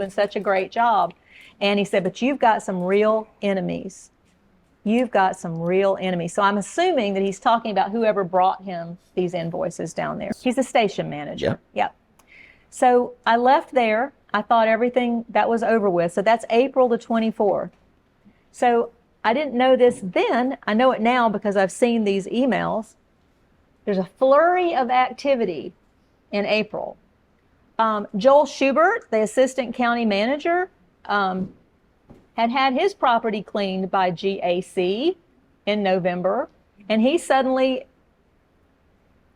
doing such a great job. And he said, but you've got some real enemies. You've got some real enemies. So I'm assuming that he's talking about whoever brought him these invoices down there. He's a station manager. Yep. So I left there. I thought everything that was over with. So that's April the 24th. So I didn't know this then. I know it now because I've seen these emails. There's a flurry of activity in April. Joel Schubert, the assistant county manager, had his property cleaned by GAC in November, and he suddenly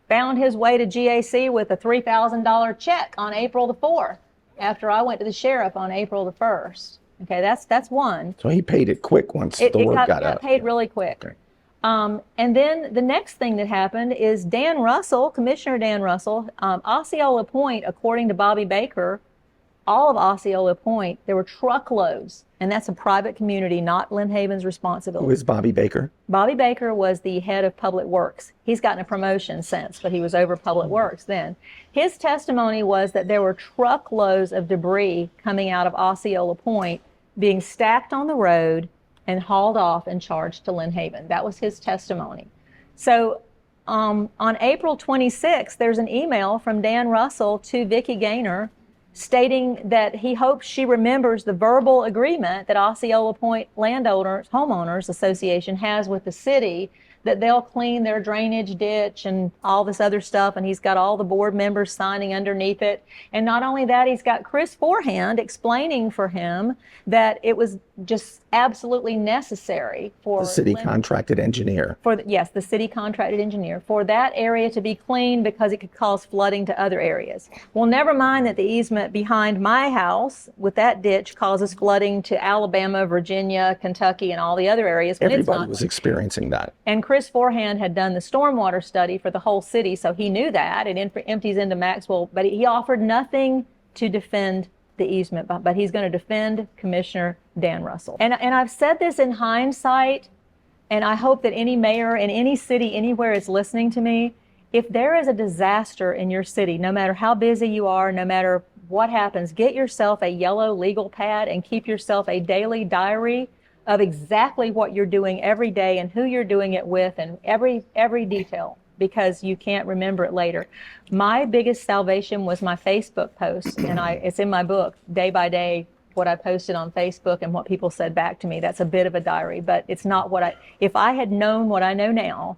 found his way to GAC with a $3,000 check on April the 4th after I went to the sheriff on April the 1st. Okay, that's one. So he paid it quick once the word got out. It paid really quick. Okay. And then the next thing that happened is Dan Russell, Commissioner Dan Russell, Osceola Point, according to Bobby Baker, all of Osceola Point, there were truckloads, and that's a private community, not Lynn Haven's responsibility. Who is Bobby Baker? Bobby Baker was the head of Public Works. He's gotten a promotion since, but he was over Public Works then. His testimony was that there were truckloads of debris coming out of Osceola Point being stacked on the road and hauled off and charged to Lynn Haven. That was his testimony. So on April 26th, there's an email from Dan Russell to Vicki Gaynor stating that he hopes she remembers the verbal agreement that Osceola Point Homeowners Association has with the city, that they'll clean their drainage ditch and all this other stuff, and he's got all the board members signing underneath it. And not only that, he's got Chris Forehand explaining for him that it was just absolutely necessary for the city contracted engineer. Yes, the city contracted engineer, for that area to be cleaned because it could cause flooding to other areas. Well, never mind that the easement behind my house with that ditch causes flooding to Alabama, Virginia, Kentucky, and all the other areas. Everybody was experiencing that. And Chris Forehand had done the stormwater study for the whole city, so he knew that. It empties into Maxwell, but he offered nothing to defend the easement, but he's going to defend Commissioner Dan Russell. And I've said this in hindsight, and I hope that any mayor in any city anywhere is listening to me. If there is a disaster in your city, no matter how busy you are, no matter what happens, get yourself a yellow legal pad and keep yourself a daily diary of exactly what you're doing every day and who you're doing it with and every detail, because you can't remember it later. My biggest salvation was my Facebook posts, and it's in my book, day by day, what I posted on Facebook and what people said back to me. That's a bit of a diary, but it's not if I had known what I know now,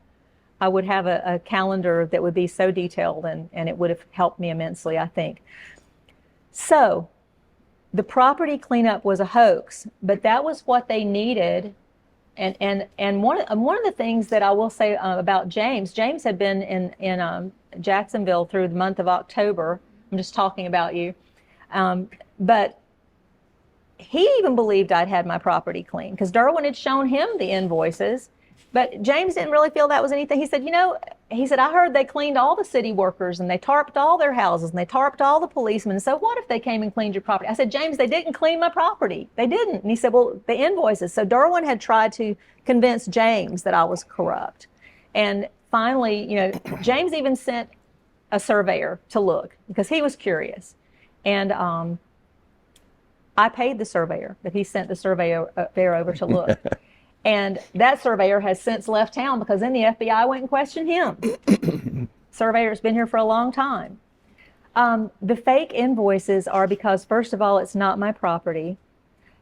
I would have a calendar that would be so detailed, and it would have helped me immensely, I think. So the property cleanup was a hoax, but that was what they needed. And one of the things that I will say about James had been in Jacksonville through the month of October. I'm just talking about you. But he even believed I'd had my property cleaned because Derwin had shown him the invoices. But James didn't really feel that was anything. He said, I heard they cleaned all the city workers and they tarped all their houses and they tarped all the policemen. So what if they came and cleaned your property? I said, James, they didn't clean my property. They didn't. And he said, well, the invoices. So Derwin had tried to convince James that I was corrupt. And finally, James even sent a surveyor to look because he was curious. And I paid the surveyor, but he sent the surveyor over to look. And that surveyor has since left town because then the FBI went and questioned him. Surveyor's been here for a long time. The fake invoices are because, first of all, it's not my property.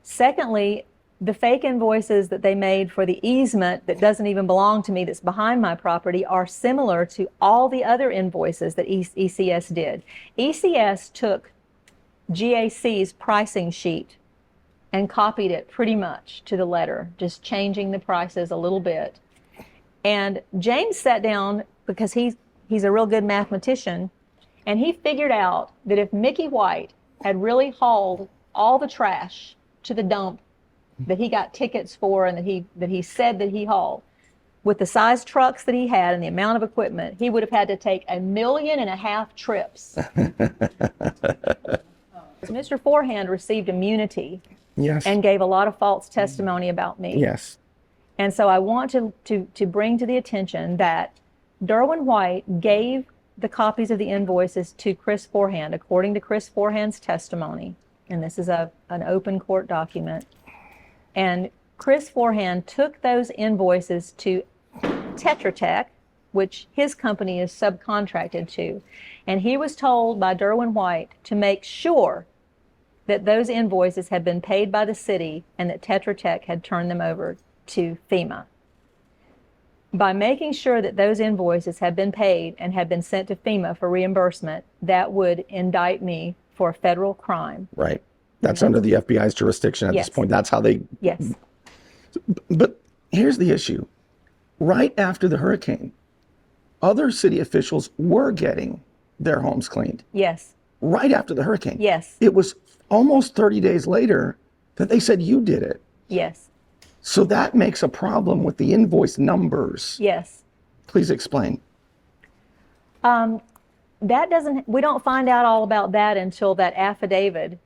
Secondly, the fake invoices that they made for the easement that doesn't even belong to me, that's behind my property, are similar to all the other invoices that ECS did. ECS took GAC's pricing sheet and copied it pretty much to the letter, just changing the prices a little bit. And James sat down because he's a real good mathematician, and he figured out that if Mickey White had really hauled all the trash to the dump that he got tickets for and that he said that he hauled, with the size trucks that he had and the amount of equipment, he would have had to take 1.5 million trips. Mr. Forehand received immunity. Yes. And gave a lot of false testimony about me. Yes. And so I want to bring to the attention that Derwin White gave the copies of the invoices to Chris Forehand, according to Chris Forehand's testimony. and this is an open court document, and Chris Forehand took those invoices to Tetra Tech, which his company is subcontracted to, and he was told by Derwin White to make sure that those invoices had been paid by the city and that Tetra Tech had turned them over to FEMA. By making sure that those invoices had been paid and had been sent to FEMA for reimbursement, that would indict me for a federal crime. Right. That's under the FBI's jurisdiction at Yes. this point. That's how they. Yes. But here's the issue. Right after the hurricane, other city officials were getting their homes cleaned. Yes. Right after the hurricane. Yes. It was almost 30 days later that they said you did it. Yes. So that makes a problem with the invoice numbers. Yes. Please explain. We don't find out all about that until that affidavit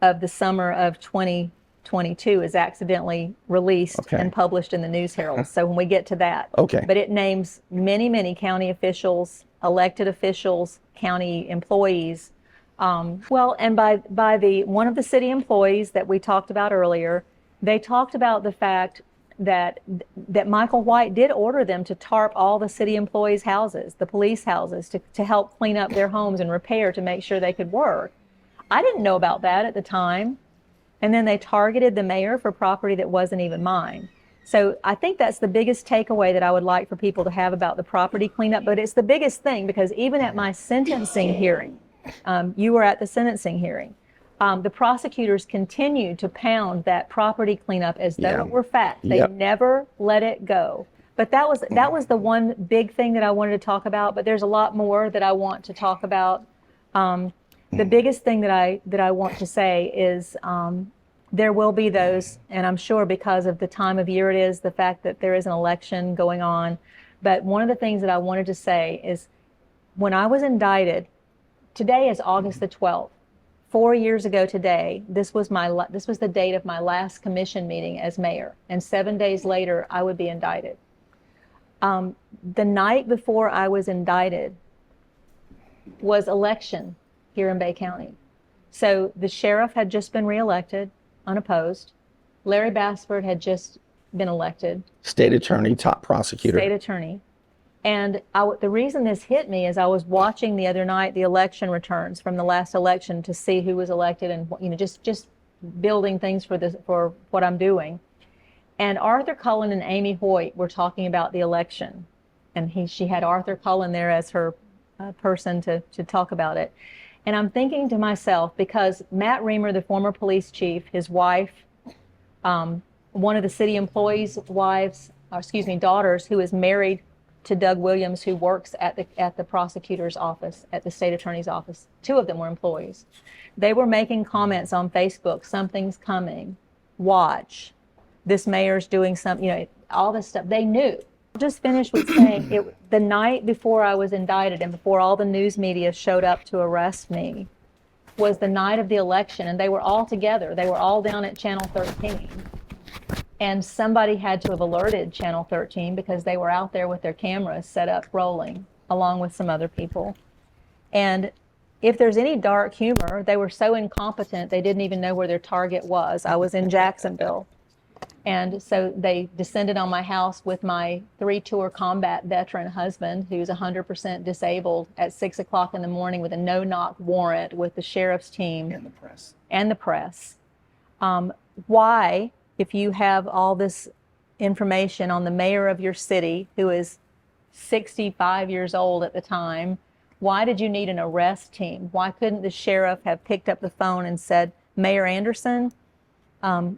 of the summer of 2022 is accidentally released and published in the News Herald. So when we get to that. Okay. But it names many, many county officials, elected officials, county employees. And by one of the city employees that we talked about earlier, they talked about the fact that Michael White did order them to tarp all the city employees' houses, the police houses, to help clean up their homes and repair to make sure they could work. I didn't know about that at the time. And then they targeted the mayor for property that wasn't even mine. So I think that's the biggest takeaway that I would like for people to have about the property cleanup. But it's the biggest thing because even at my sentencing hearing, you were at the sentencing hearing, the prosecutors continued to pound that property cleanup as though it were fact. They never let it go. But that was the one big thing that I wanted to talk about. But there's a lot more that I want to talk about. The biggest thing that I want to say is there will be those, and I'm sure because of the time of year it is, the fact that there is an election going on. But one of the things that I wanted to say is when I was indicted, today is August the 12th. 4 years ago today, this was the date of my last commission meeting as mayor, and 7 days later, I would be indicted. The night before I was indicted was election here in Bay County. So the sheriff had just been reelected, unopposed. Larry Bassford had just been elected. State attorney, top prosecutor. State attorney. And the reason this hit me is I was watching the other night the election returns from the last election to see who was elected and just building things for what I'm doing. And Arthur Cullen and Amy Hoyt were talking about the election, and she had Arthur Cullen there as her person to talk about it. And I'm thinking to myself, because Matt Reamer, the former police chief, his wife, one of the city employees' daughters, who is married to Doug Williams, who works at the prosecutor's office, at the state attorney's office. Two of them were employees. They were making comments on Facebook, something's coming, watch, this mayor's doing something, all this stuff. They knew. I'll just finish with saying the night before I was indicted and before all the news media showed up to arrest me was the night of the election, and they were all together. They were all down at Channel 13. And somebody had to have alerted Channel 13 because they were out there with their cameras set up rolling along with some other people. And if there's any dark humor, they were so incompetent they didn't even know where their target was. I was in Jacksonville. And so they descended on my house with my 3-tour combat veteran husband, who's 100% disabled, at 6 o'clock in the morning with a no-knock warrant with the sheriff's team. And the press. Why, if you have all this information on the mayor of your city, who is 65 years old at the time, why did you need an arrest team? Why couldn't the sheriff have picked up the phone and said, Mayor Anderson,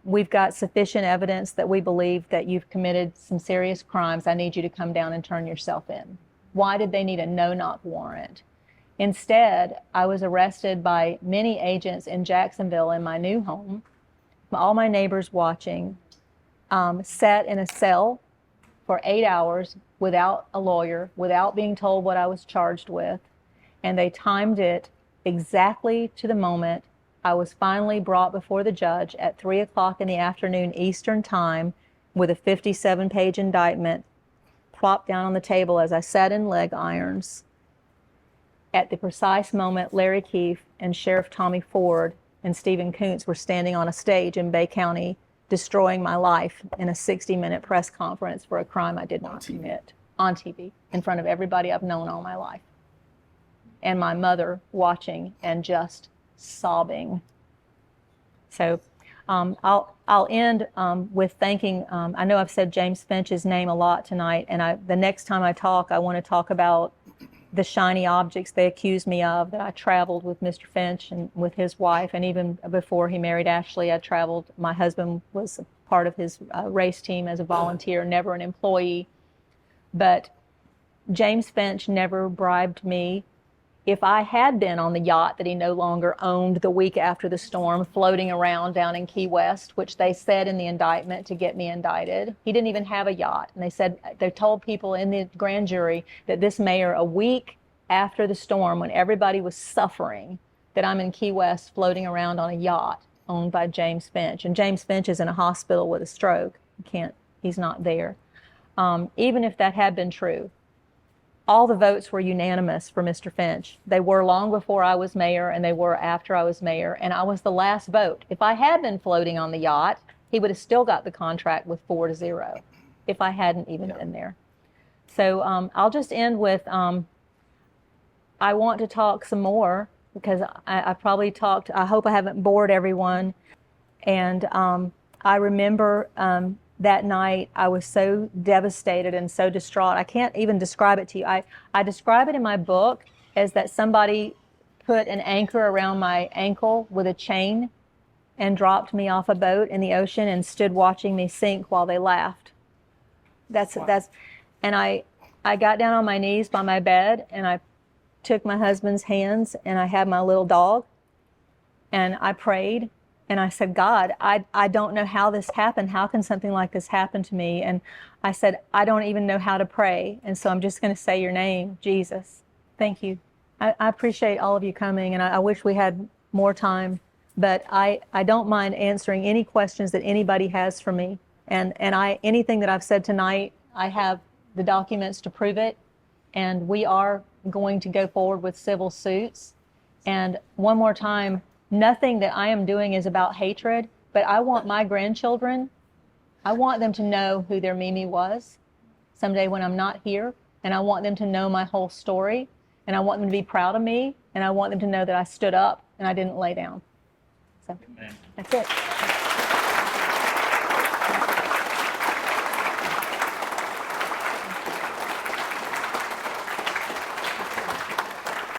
we've got sufficient evidence that we believe that you've committed some serious crimes. I need you to come down and turn yourself in. Why did they need a no-knock warrant? Instead, I was arrested by many agents in Jacksonville in my new home, all my neighbors watching, sat in a cell for 8 hours without a lawyer, without being told what I was charged with. And they timed it exactly to the moment I was finally brought before the judge at 3 o'clock in the afternoon Eastern time with a 57-page indictment plopped down on the table as I sat in leg irons. At the precise moment, Larry Keefe and Sheriff Tommy Ford and Stephen Kuntz were standing on a stage in Bay County destroying my life in a 60-minute press conference for a crime I did not commit, on TV, in front of everybody I've known all my life. And my mother watching and just sobbing. So I'll end with thanking, I know I've said James Finch's name a lot tonight, and the next time I talk, I want to talk about the shiny objects they accused me of, that I traveled with Mr. Finch and with his wife, and even before he married Ashley, I traveled. My husband was a part of his race team as a volunteer, never an employee. But James Finch never bribed me. If I had been on the yacht that he no longer owned the week after the storm, floating around down in Key West, which they said in the indictment to get me indicted, he didn't even have a yacht. And they told people in the grand jury that this mayor, a week after the storm, when everybody was suffering, that I'm in Key West floating around on a yacht owned by James Finch. And James Finch is in a hospital with a stroke. He's not there. Even if that had been true, all the votes were unanimous for Mr. Finch. They were long before I was mayor, and they were after I was mayor, and I was the last vote. If I had been floating on the yacht, he would have still got the contract with 4-0 if I hadn't even been there. So I'll just end with, I want to talk some more, because I probably talked, I hope I haven't bored everyone. And I remember that night, I was so devastated and so distraught. I can't even describe it to you. I describe it in my book as that somebody put an anchor around my ankle with a chain and dropped me off a boat in the ocean and stood watching me sink while they laughed. And I got down on my knees by my bed, and I took my husband's hands, and I had my little dog, and I prayed. And I said, God, I don't know how this happened. How can something like this happen to me? And I said, I don't even know how to pray. And so I'm just going to say your name, Jesus. Thank you. I appreciate all of you coming, and I wish we had more time. But I don't mind answering any questions that anybody has for me. And anything that I've said tonight, I have the documents to prove it. And we are going to go forward with civil suits. And one more time, nothing that I am doing is about hatred, but I want my grandchildren, I want them to know who their Mimi was someday when I'm not here, and I want them to know my whole story, and I want them to be proud of me, and I want them to know that I stood up and I didn't lay down. So that's it.